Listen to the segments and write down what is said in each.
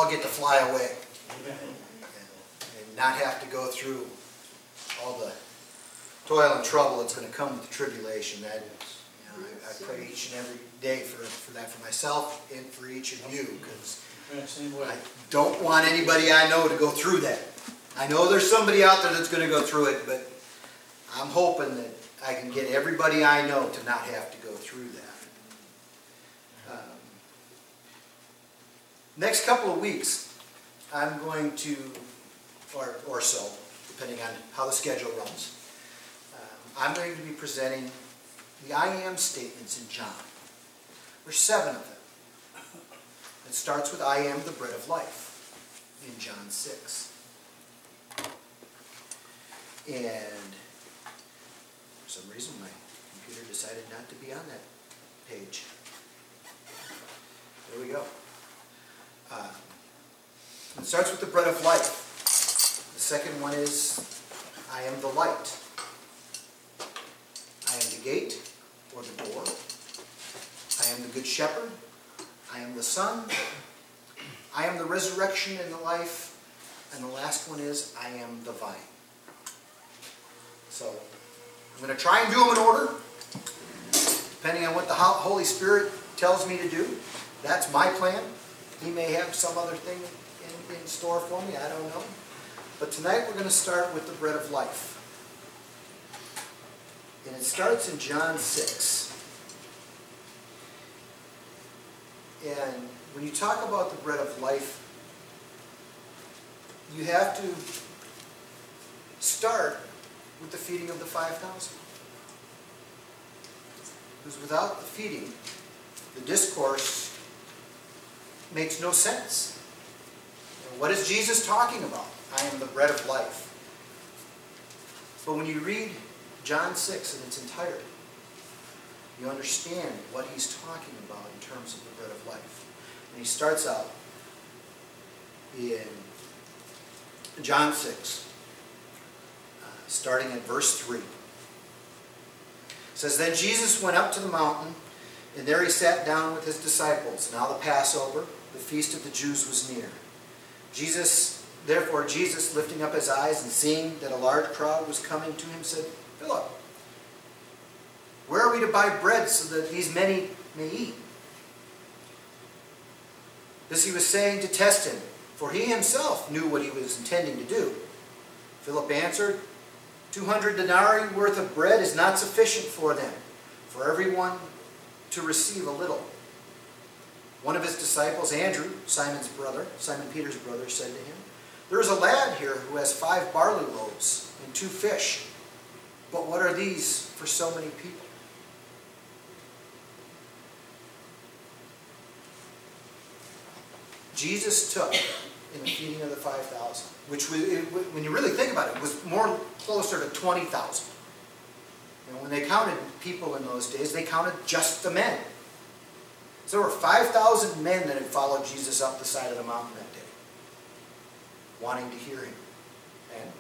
all get to fly away and not have to go through all the toil and trouble that's going to come with the tribulation. That, you know, I pray each and every day for that for myself and for each of you, because I don't want anybody I know to go through that. I know there's somebody out there that's going to go through it, but I'm hoping that I can get everybody I know to not have to go through that. Next couple of weeks, I'm going to, or so, depending on how the schedule runs, I'm going to be presenting the I am statements in John. There's 7 of them. It starts with I am the bread of life in John 6. And for some reason my computer decided not to be on that page. There we go. It starts with the bread of life. The second one is I am the light. I am the gate, or the door. I am the good shepherd. I am the son. I am the resurrection and the life. And the last one is I am the vine. So I'm going to try and do them in order, depending on what the Holy Spirit tells me to do. That's my plan. He may have some other thing in store for me. I don't know. But tonight we're going to start with the bread of life. And it starts in John 6. And when you talk about the bread of life, you have to start with the feeding of the 5,000. Because without the feeding, the discourse makes no sense. And what is Jesus talking about? I am the bread of life. But when you read John 6 in its entirety, you understand what he's talking about in terms of the bread of life. And he starts out in John 6, starting at verse 3. It says, Then Jesus went up to the mountain, and there he sat down with his disciples. Now the Passover, the feast of the Jews, was near. Therefore Jesus, lifting up his eyes and seeing that a large crowd was coming to him, said, Philip, where are we to buy bread so that these many may eat? This he was saying to test him, for he himself knew what he was intending to do. Philip answered, 200 denarii worth of bread is not sufficient for them, for everyone to receive a little. One of his disciples, Andrew, Simon Peter's brother, said to him, There is a lad here who has 5 barley loaves and 2 fish. But what are these for so many people? Jesus took in the feeding of the 5,000, which, when you really think about it, was more closer to 20,000. You know, when they counted people in those days, they counted just the men. So there were 5,000 men that had followed Jesus up the side of the mountain that day, wanting to hear him, and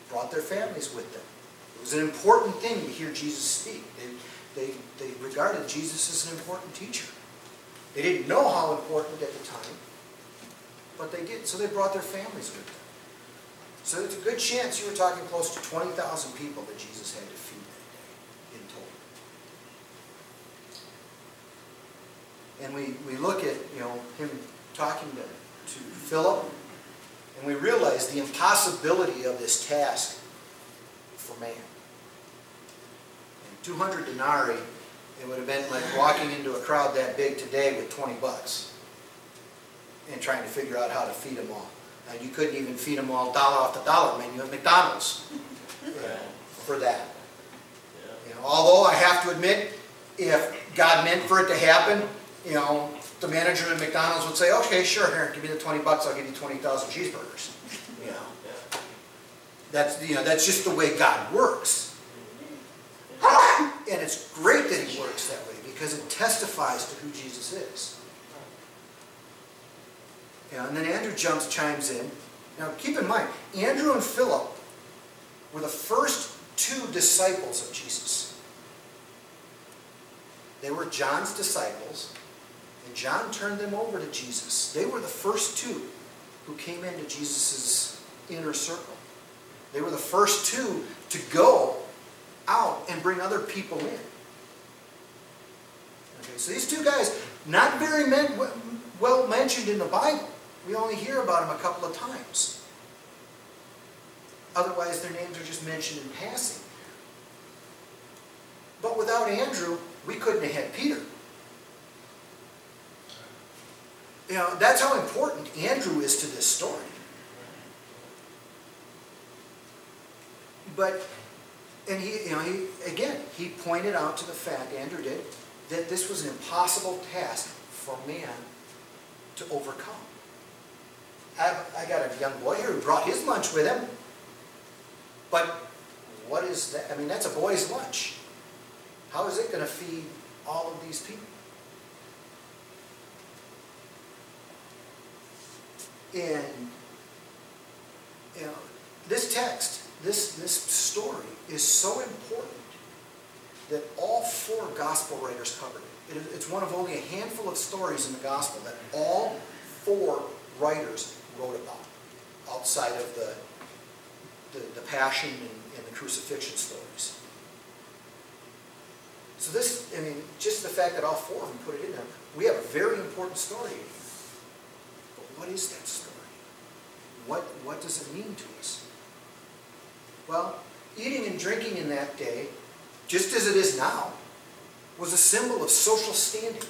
brought their families with them. It was an important thing to hear Jesus speak. They regarded Jesus as an important teacher. They didn't know how important at the time, but they did, so they brought their families with them. So it's a good chance you were talking close to 20,000 people that Jesus had to feed that day in total. And we look at, you know, him talking to Philip, and we realize the impossibility of this task for man. And 200 denarii, it would have been like walking into a crowd that big today with 20 bucks and trying to figure out how to feed them all. And you couldn't even feed them all dollar off the dollar menu at McDonald's for that. You know, although I have to admit, if God meant for it to happen, you know, the manager at McDonald's would say, okay, sure, here, give me the 20 bucks, I'll give you 20,000 cheeseburgers. You know, that's just the way God works. And it's great that he works that way because it testifies to who Jesus is. Yeah, and then Andrew chimes in. Now keep in mind, Andrew and Philip were the first 2 disciples of Jesus. They were John's disciples, and John turned them over to Jesus. They were the first 2 who came into Jesus' inner circle. They were the first two to go out and bring other people in. Okay, so these two guys, not very well mentioned in the Bible. We only hear about them a couple of times. Otherwise, their names are just mentioned in passing. But without Andrew, we couldn't have had Peter. You know, that's how important Andrew is to this story. But, and he pointed out to the fact, Andrew did, that this was an impossible task for man to overcome. I got a young boy here who brought his lunch with him. But what is that? I mean, that's a boy's lunch. How is it going to feed all of these people? And, you know, this text, this story is so important that all four gospel writers covered it. It's one of only a handful of stories in the gospel that all four writers wrote about, outside of the passion and the crucifixion stories. So this, I mean, just the fact that all four of them put it in there, we have a very important story here. But what is that story? What does it mean to us? Well, eating and drinking in that day, just as it is now, was a symbol of social standing.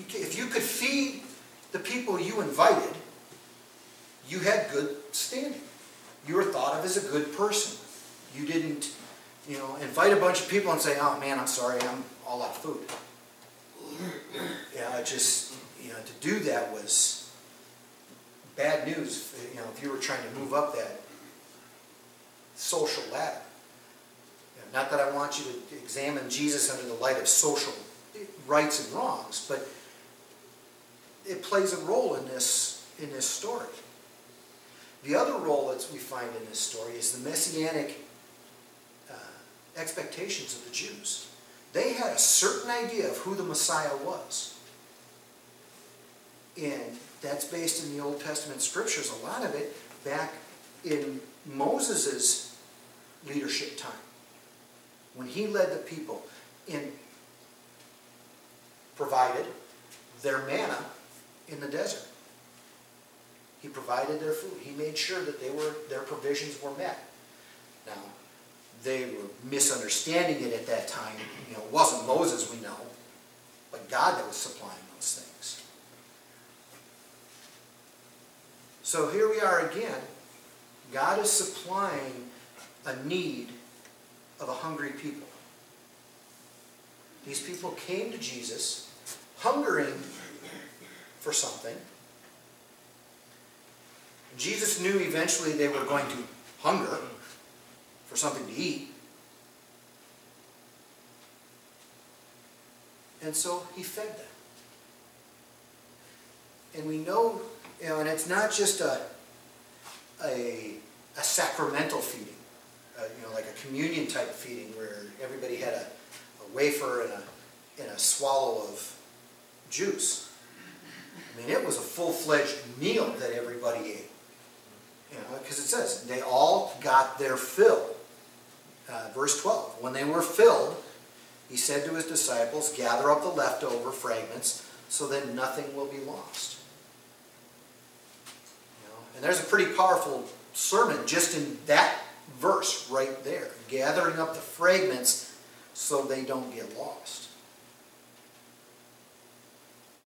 If you could feed the people you invited, you had good standing. You were thought of as a good person. You didn't, you know, invite a bunch of people and say, "Oh man, I'm sorry, I'm all out of food." Yeah, just, you know, to do that was bad news. You know, if you were trying to move up that social ladder. You know, not that I want you to examine Jesus under the light of social rights and wrongs, but it plays a role in this story. The other role that we find in this story is the messianic expectations of the Jews. They had a certain idea of who the Messiah was. And that's based in the Old Testament scriptures, a lot of it back in Moses' leadership time, when he led the people and provided their manna in the desert. He provided their food. He made sure that their provisions were met. Now, they were misunderstanding it at that time. You know, it wasn't Moses, we know, but God that was supplying those things. So here we are again. God is supplying a need of a hungry people. These people came to Jesus hungering for something. Jesus knew eventually they were going to hunger for something to eat. And so he fed them. And we know, you know, and it's not just a sacramental feeding, you know, like a communion type feeding where everybody had a wafer and a swallow of juice. I mean, it was a full-fledged meal that everybody ate. You know, because it says, they all got their fill. Verse 12, when they were filled, he said to his disciples, gather up the leftover fragments so that nothing will be lost. You know, and there's a pretty powerful sermon just in that verse right there. Gathering up the fragments so they don't get lost.